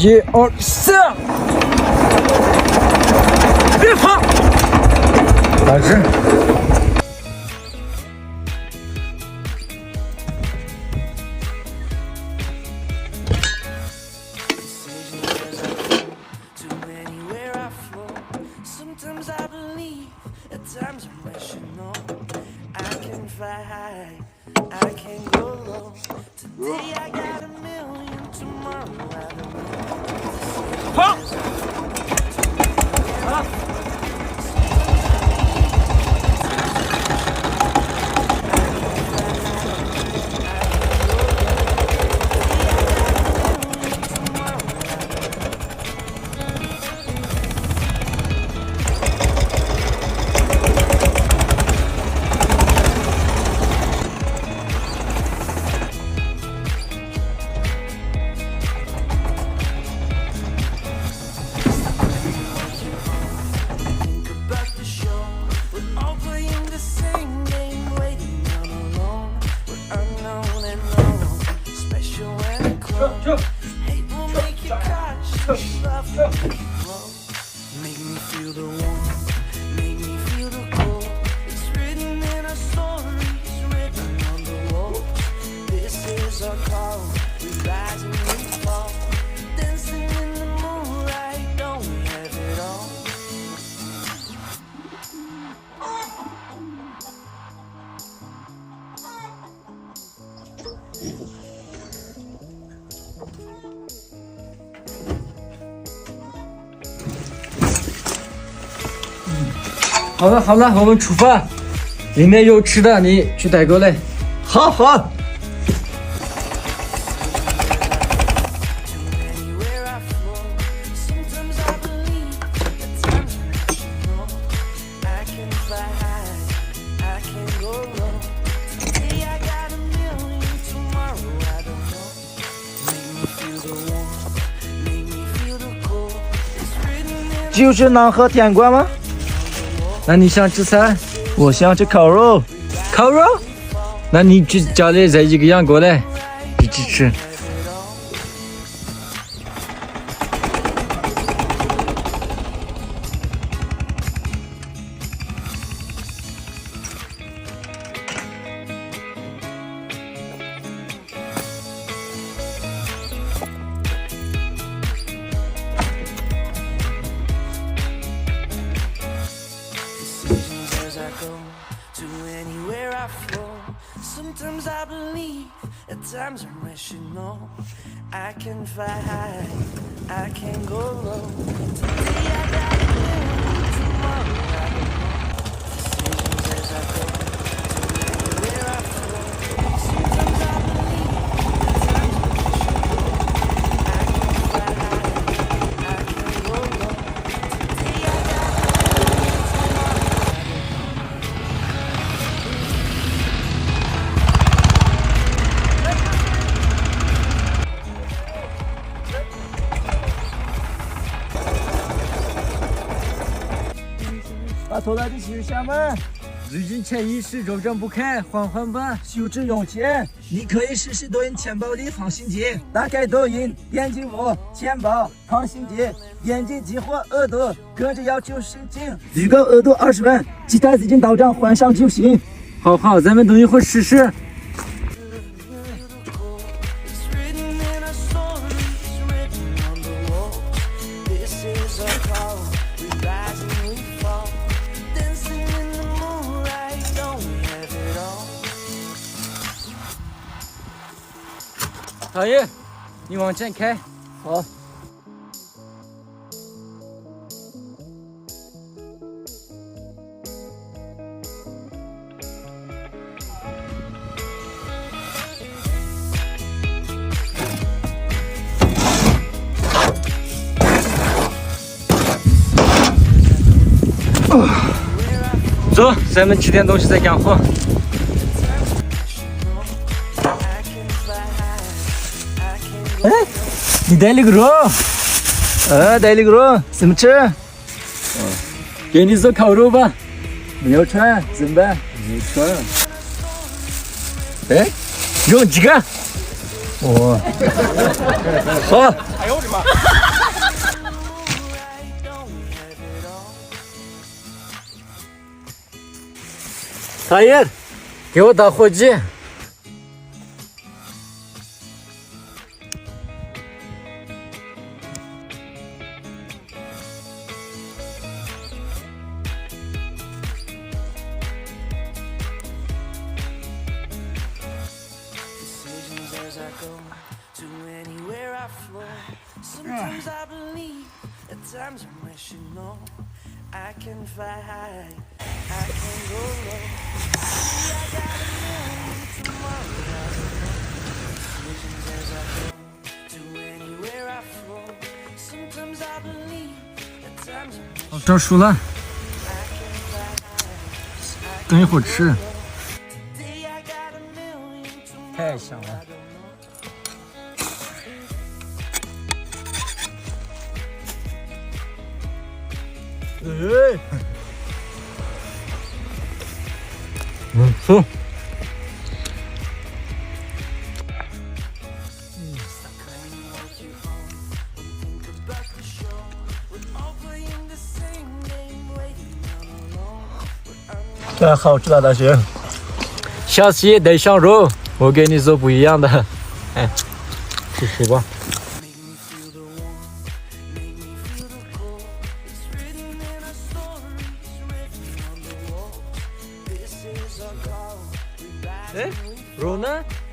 1、2、3，别跑！老师。跑！啊！好了好了，我们出发。里面有吃的，你去带过来。好好。就是能喝甜瓜吗？那你想吃啥？我想吃烤肉。烤肉？那你去家里再一个羊过来，一起吃。Sometimes I believe, at times I'm rational. I can fly high, I can go low. Today I got a million, tomorrow I don't know. Decisions as I go, to where I flow. Sometimes I believe, at times I'm rational. I can fly high, I can go low. Today I got a million, tomorrow I don't know. 把头来的洗一下吗？最近潜意识周转不开，缓缓吧。秀智用钱，你可以试试抖音钱包里放心机。打开抖音，点击我钱包放心机，点击激活额度，跟着要求申请，预购额度20万，其他资金到账还上就行。好好，咱们等一会儿试试。老爷，你往前开。好。走，咱们吃点东西再干活。哎，你带了个肉，带了个肉，怎么吃？给你做烤肉吧。没有穿，怎么办？没穿。哎，用几个？哦，好。哎呦我的吗？ 大爷，给我打火机。Decisions as I go to anywhere I flow. Sometimes I believe, at times I wish you know I can fly high, I can go low. See, I got a million tomorrow. I don't know. Decisions as I go to anywhere I flow. Sometimes I believe, at times I wish 哦，蒸熟了， I can fly high. 等一会儿吃。 Today I got a million tomorrow. 太香了。 I don't know. 吃。 对，好吃的大学。 下期得上肉，我给你做不一样的。哎，吃吃吧。 Make me feel the warmth, make me feel the cold. It's written in our stories, written on the walls. This is our call. We rise and we 肉呢？ fall.